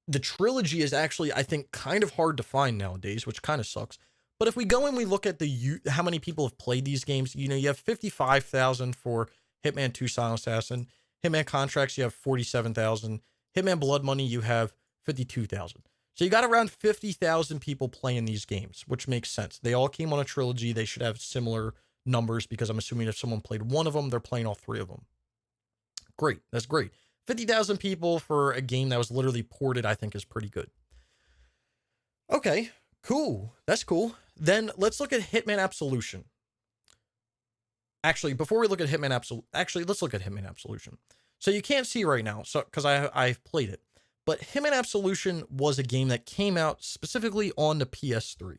The trilogy is actually, I think, kind of hard to find nowadays, which kind of sucks. But if we go and we look at how many people have played these games, you have 55,000 for Hitman 2 Silent Assassin. Hitman Contracts, you have 47,000. Hitman Blood Money, you have 52,000. So you got around 50,000 people playing these games, which makes sense. They all came on a trilogy. They should have similar numbers because I'm assuming if someone played one of them, they're playing all three of them. Great. That's great. 50,000 people for a game that was literally ported, I think is pretty good. Okay, cool. That's cool. Then let's look at Hitman Absolution. Actually, before we look at Hitman Absolution, let's look at Hitman Absolution. So you can't see right now, so because I've played it. But Hitman Absolution was a game that came out specifically on the PS3.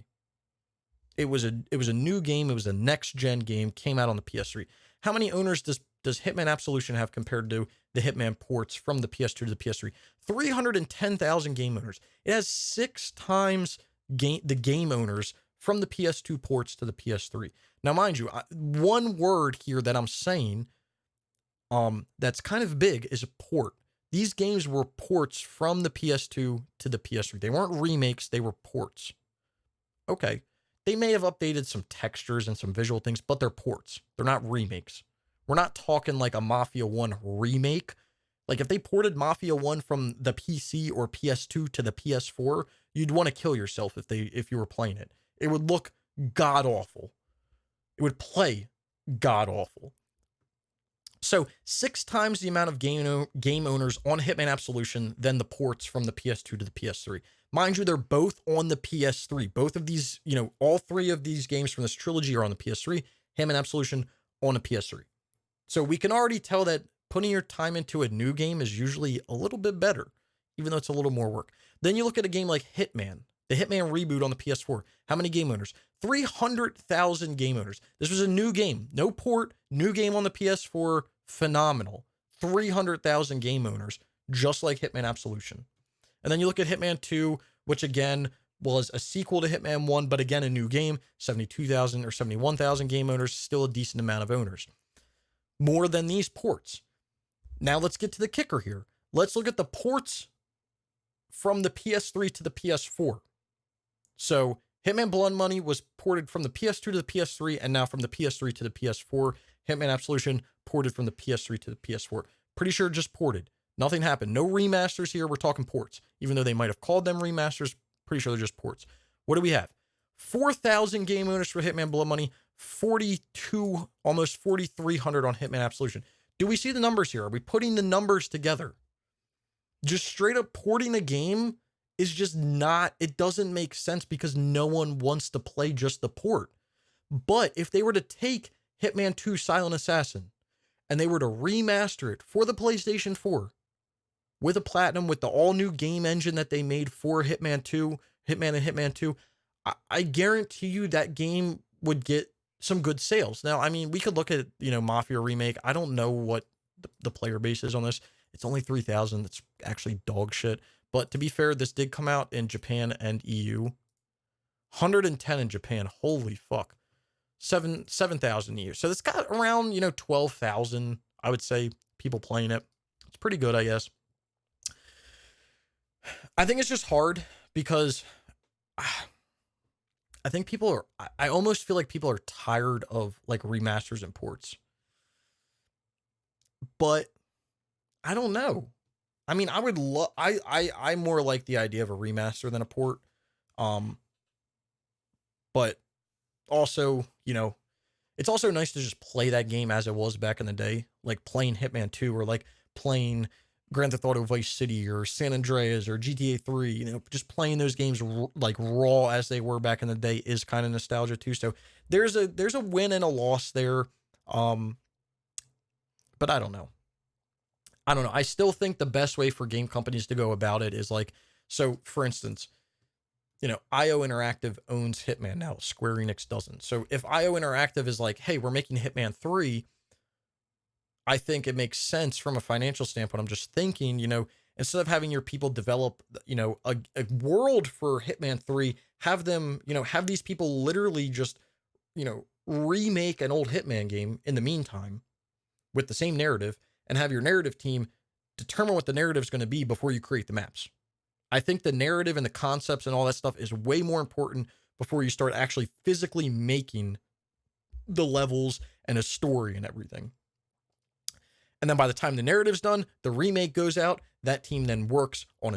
It was a new game. It was a next gen game. Came out on the PS3. How many owners does Hitman Absolution have compared to the Hitman ports from the PS2 to the PS3? 310,000 game owners. It has 6 times the game owners from the PS2 ports to the PS3. Now, mind you, one word here that I'm saying, that's kind of big is a port. These games were ports from the PS2 to the PS3. They weren't remakes, they were ports. Okay. They may have updated some textures and some visual things, but they're ports. They're not remakes. We're not talking like a Mafia 1 remake. Like if they ported Mafia 1 from the PC or PS2 to the PS4, you'd want to kill yourself if you were playing it. It would look god awful. It would play god awful. So 6 times the amount of game owners on Hitman Absolution than the ports from the PS2 to the PS3. Mind you, they're both on the PS3. Both of these, all three of these games from this trilogy are on the PS3. Hitman Absolution on a PS3. So we can already tell that putting your time into a new game is usually a little bit better, even though it's a little more work. Then you look at a game like Hitman, the Hitman reboot on the PS4. How many game owners? 300,000 game owners. This was a new game. No port, new game on the PS4. Phenomenal. 300,000 game owners, just like Hitman Absolution. And then you look at Hitman 2, which again was a sequel to Hitman 1, but again, a new game. 72,000 or 71,000 game owners, still a decent amount of owners. More than these ports. Now let's get to the kicker here. Let's look at the ports from the PS3 to the PS4. So Hitman Blood Money was ported from the PS2 to the PS3, and now from the PS3 to the PS4. Hitman Absolution ported from the PS3 to the PS4. Pretty sure just ported. Nothing happened. No remasters here. We're talking ports. Even though they might have called them remasters, pretty sure they're just ports. What do we have? 4,000 game owners for Hitman Blood Money, 42, almost 4,300 on Hitman Absolution. Do we see the numbers here? Are we putting the numbers together? Just straight up porting a game is just not, it doesn't make sense because no one wants to play just the port. But if they were to take Hitman 2 Silent Assassin and they were to remaster it for the PlayStation 4 with a platinum, with the all new game engine that they made for Hitman 2, Hitman and Hitman 2, I guarantee you that game would get some good sales. Now, I mean, we could look at, Mafia Remake. I don't know what the player base is on this. It's only 3,000. It's actually dog shit. But to be fair, this did come out in Japan and EU. 110 in Japan. Holy fuck. 7,000 EU. So it's got around, 12,000, I would say, people playing it. It's pretty good, I guess. I think it's just hard because I think I almost feel like people are tired of like remasters and ports. But I don't know. I mean, I would love, I more like the idea of a remaster than a port. But also, it's also nice to just play that game as it was back in the day, like playing Hitman 2 or like playing Grand Theft Auto Vice City or San Andreas or GTA 3, just playing those games like raw as they were back in the day is kind of nostalgia too. So there's a win and a loss there. But I don't know. I still think the best way for game companies to go about it is like, so for instance, IO Interactive owns Hitman now. Square Enix doesn't. So if IO Interactive is like, hey, we're making Hitman 3, I think it makes sense from a financial standpoint. I'm just thinking, instead of having your people develop, a world for Hitman 3, have them, have these people literally just, remake an old Hitman game in the meantime with the same narrative, and have your narrative team determine what the narrative is going to be before you create the maps. I think the narrative and the concepts and all that stuff is way more important before you start actually physically making the levels and a story and everything. And then by the time the narrative's done, the remake goes out, that team then works on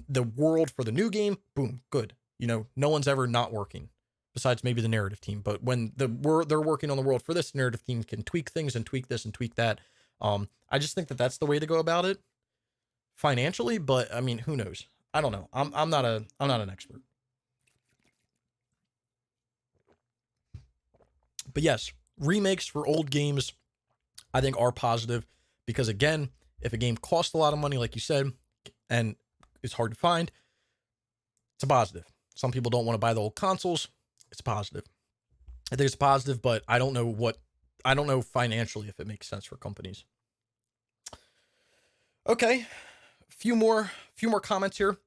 the world for the new game. Boom, good. No one's ever not working besides maybe the narrative team. But when they're working on the world for this, narrative team can tweak things and tweak this and tweak that. I just think that that's the way to go about it financially, but I mean, who knows? I don't know. I'm not an expert. But yes, remakes for old games I think are positive because again, if a game costs a lot of money, like you said, and it's hard to find, it's a positive. Some people don't want to buy the old consoles. It's a positive. I think it's positive, but I don't know financially if it makes sense for companies. Okay. Few more comments here.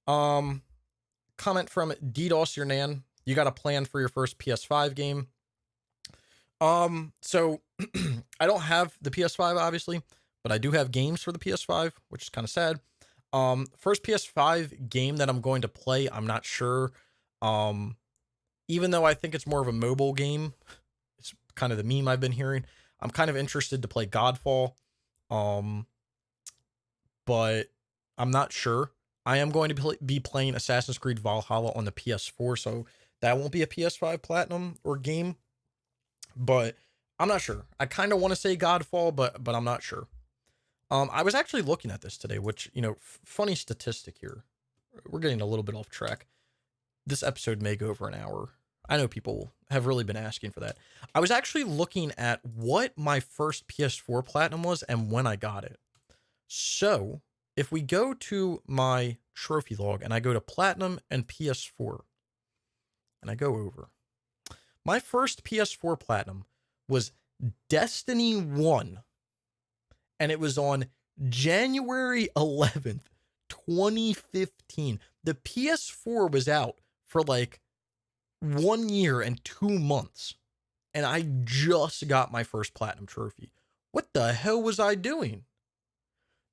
Comment from DDoS Your Nan. You got a plan for your first PS5 game. So I don't have the PS5 obviously, but I do have games for the PS5, which is kind of sad. First PS5 game that I'm going to play, I'm not sure. Even though I think it's more of a mobile game, it's kind of the meme I've been hearing. I'm kind of interested to play Godfall. But I'm not sure. I am going to be playing Assassin's Creed Valhalla on the PS4, so that won't be a PS5 Platinum or game. But I'm not sure. I kind of want to say Godfall, but I'm not sure. I was actually looking at this today, which, funny statistic here. We're getting a little bit off track. This episode may go over an hour. I know people have really been asking for that. I was actually looking at what my first PS4 Platinum was and when I got it. So, if we go to my trophy log and I go to Platinum and PS4, and I go over, my first PS4 Platinum was Destiny 1, and it was on January 11th, 2015. The PS4 was out for like 1 year and 2 months, and I just got my first Platinum trophy. What the hell was I doing?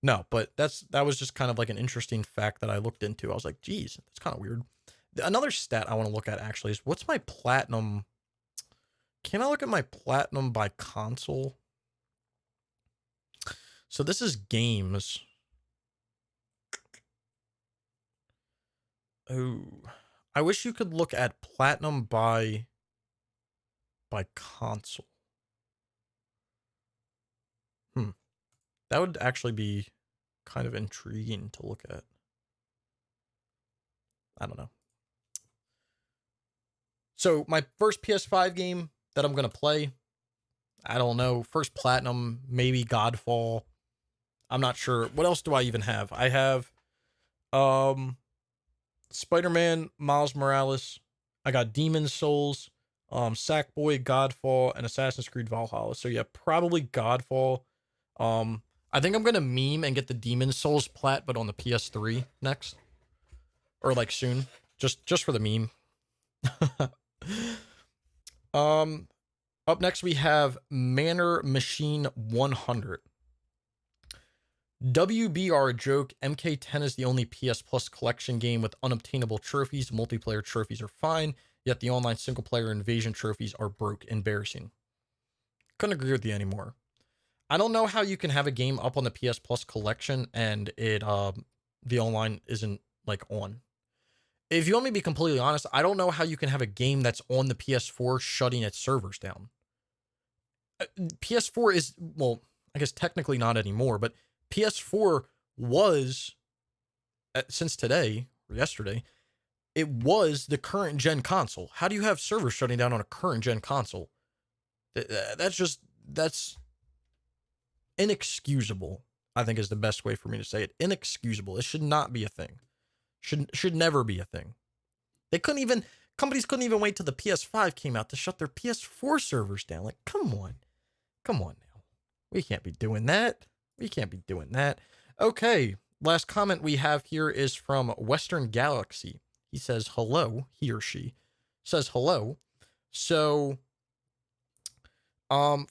No, but that was just kind of like an interesting fact that I looked into. I was like, geez, that's kind of weird. Another stat I want to look at actually is what's my Platinum. Can I look at my Platinum by console? So this is games. Oh, I wish you could look at Platinum by console. That would actually be kind of intriguing to look at. I don't know. So my first PS5 game that I'm going to play, I don't know. First Platinum, maybe Godfall. I'm not sure. What else do I even have? I have Spider-Man, Miles Morales. I got Demon's Souls, Sackboy, Godfall, and Assassin's Creed Valhalla. So yeah, probably Godfall. I think I'm gonna meme and get the Demon's Souls plat, but on the PS3 next, or like soon, just for the meme. Up next we have Manor Machine 100. WBR joke, MK10 is the only PS Plus collection game with unobtainable trophies. Multiplayer trophies are fine, yet the online single player invasion trophies are broke. Embarrassing. Couldn't agree with you anymore. I don't know how you can have a game up on the PS Plus collection and it the online isn't like on. If you want me to be completely honest, I don't know how you can have a game that's on the PS4 shutting its servers down. PS4 is, well, I guess technically not anymore, but PS4 was, since today or yesterday, it was the current gen console. How do you have servers shutting down on a current gen console? That's inexcusable, I think is the best way for me to say it. Inexcusable. It should not be a thing. Should never be a thing. Companies couldn't even wait till the PS5 came out to shut their PS4 servers down. Like, come on now. We can't be doing that. Okay, last comment we have here is from Western Galaxy. He says hello, he or she says hello. So,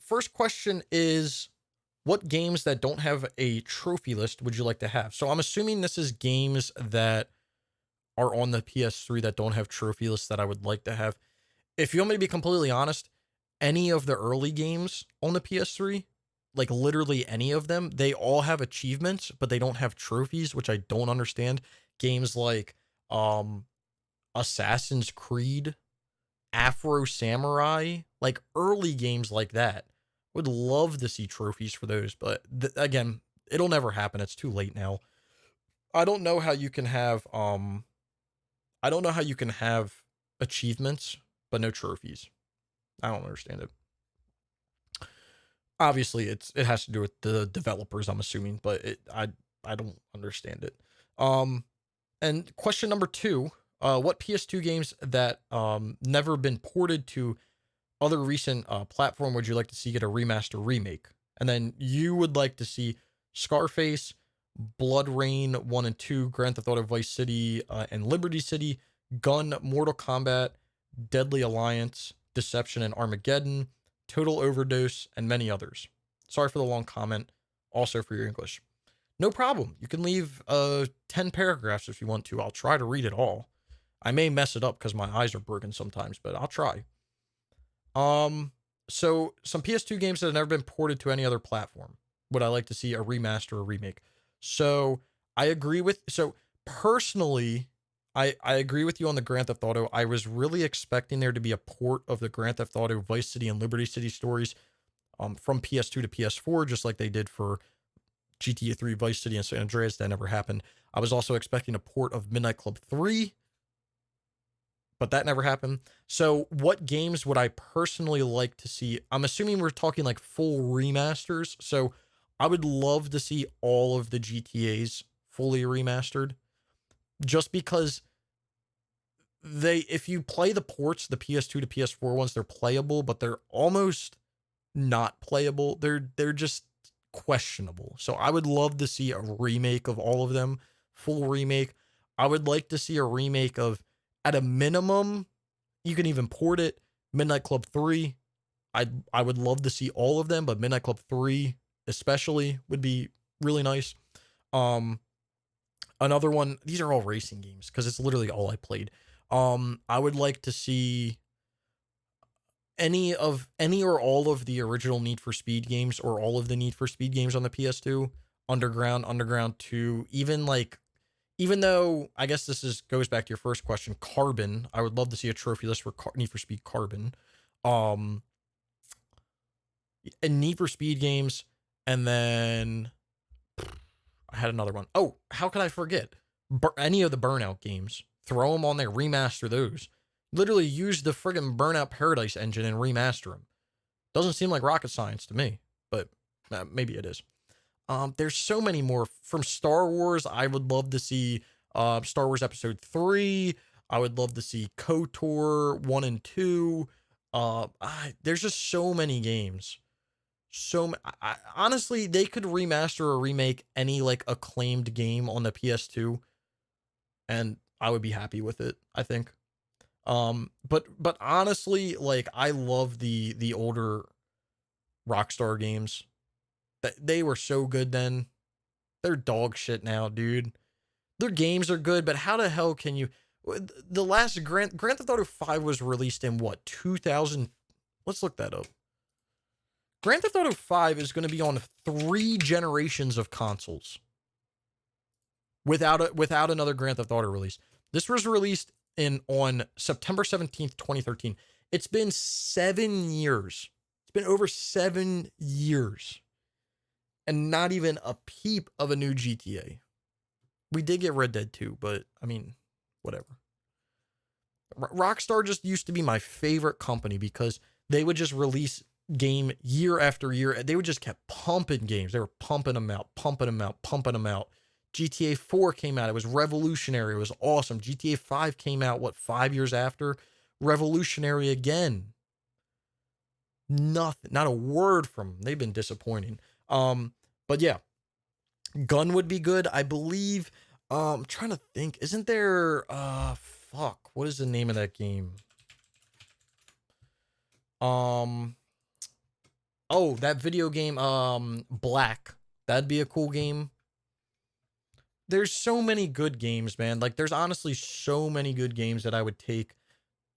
first question is, what games that don't have a trophy list would you like to have? So I'm assuming this is games that are on the PS3 that don't have trophy lists that I would like to have. If you want me to be completely honest, any of the early games on the PS3, like literally any of them, they all have achievements, but they don't have trophies, which I don't understand. Games like Assassin's Creed, Afro Samurai, like early games like that. Would love to see trophies for those, but again, it'll never happen. It's too late now. I don't know how you can have achievements but no trophies. I don't understand it. Obviously, it has to do with the developers, I'm assuming, but I don't understand it. And question number 2, what PS2 games that never been ported to other recent platform would you like to see get a remaster remake? And then you would like to see Scarface, Blood Rain 1 and 2, Grand Theft Auto Vice City, and Liberty City, Gun, Mortal Kombat, Deadly Alliance, Deception and Armageddon, Total Overdose, and many others. Sorry for the long comment. Also for your English. No problem. You can leave 10 paragraphs if you want to. I'll try to read it all. I may mess it up because my eyes are broken sometimes, but I'll try. So some PS2 games that have never been ported to any other platform. Would I like to see a remaster or remake? So personally, I agree with you on the Grand Theft Auto. I was really expecting there to be a port of the Grand Theft Auto Vice City and Liberty City stories, from PS2 to PS4, just like they did for GTA 3, Vice City, and San Andreas. That never happened. I was also expecting a port of Midnight Club 3, but that never happened. So what games would I personally like to see? I'm assuming we're talking like full remasters. So I would love to see all of the GTAs fully remastered, just because if you play the ports, the PS2 to PS4 ones, they're playable, but they're almost not playable. They're just questionable. So I would love to see a remake of all of them, full remake. I would like to see a remake of, at a minimum, you can even port it, Midnight Club 3. I would love to see all of them, but Midnight Club 3 especially would be really nice. Another one, these are all racing games because it's literally all I played. I would like to see any or all of the original Need for Speed games, or all of the Need for Speed games on the PS2, Underground 2, even though I guess goes back to your first question, Carbon. I would love to see a trophy list for Need for Speed Carbon. And Need for Speed games, and then I had another one. Oh, how could I forget? Any of the Burnout games. Throw them on there, remaster those. Literally use the friggin' Burnout Paradise engine and remaster them. Doesn't seem like rocket science to me, but maybe it is. There's so many more. From Star Wars, I would love to see Star Wars Episode 3. I would love to see KOTOR 1 and 2. There's just so many games. Honestly, they could remaster or remake any like acclaimed game on the PS2, and I would be happy with it, I think. But honestly, like, I love the older Rockstar games. They were so good then. They're dog shit now, dude. Their games are good, but how the hell can you? The last Grand Theft Auto 5 was released in what, 2000? Let's look that up. Grand Theft Auto 5 is going to be on 3 generations of consoles without another Grand Theft Auto release. This was released on September 17th, 2013. It's been 7 years. It's been over 7 years. And not even a peep of a new GTA. We did get Red Dead 2, but I mean, whatever. Rockstar just used to be my favorite company because they would just release game year after year. They would just kept pumping games. They were pumping them out. GTA 4 came out. It was revolutionary. It was awesome. GTA 5 came out, 5 years after? Revolutionary again. Nothing. Not a word from them. They've been disappointing. But yeah, Gun would be good. I believe, I'm trying to think, isn't there, what is the name of that game? That video game, Black. That'd be a cool game. There's so many good games, man. Like, there's honestly so many good games that I would take,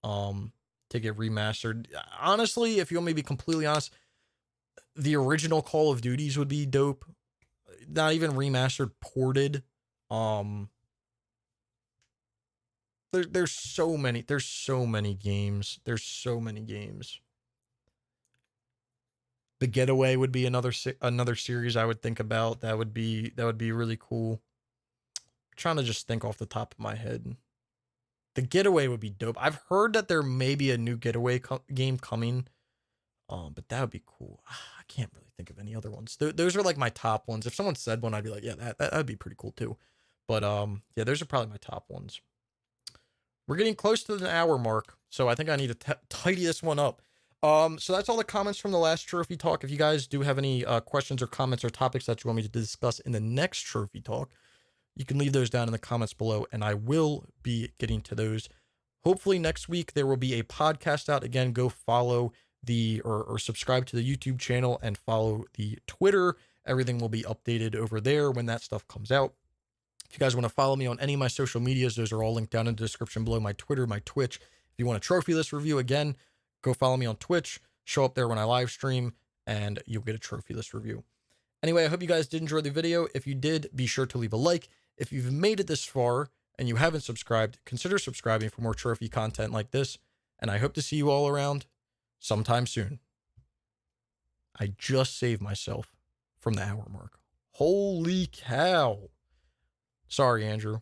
to get remastered. Honestly, if you want me to be completely honest, the original Call of Duties would be dope. Not even remastered, ported. There's so many games. The Getaway would be another series I would think about. That would be really cool. I'm trying to just think off the top of my head. The Getaway would be dope. I've heard that there may be a new Getaway game coming. But that would be cool. I can't really think of any other ones. Those are like my top ones. If someone said one, I'd be like, yeah, that'd be pretty cool too. But yeah, those are probably my top ones. We're getting close to the hour mark, so I think I need to tidy this one up. So that's all the comments from the last trophy talk. If you guys do have any questions or comments or topics that you want me to discuss in the next trophy talk, you can leave those down in the comments below, and I will be getting to those. Hopefully next week there will be a podcast out. Again, go follow or subscribe to the YouTube channel and follow the Twitter. Everything will be updated over there when that stuff comes out. If you guys want to follow me on any of my social medias, those are all linked down in the description below. My Twitter, my Twitch. If you want a trophy list review, again, go follow me on Twitch. Show up there when I live stream, and you'll get a trophy list review. Anyway, I hope you guys did enjoy the video. If you did, be sure to leave a like. If you've made it this far and you haven't subscribed, consider subscribing for more trophy content like this. And I hope to see you all around sometime soon. I just saved myself from the hour mark. Holy cow. Sorry, Andrew.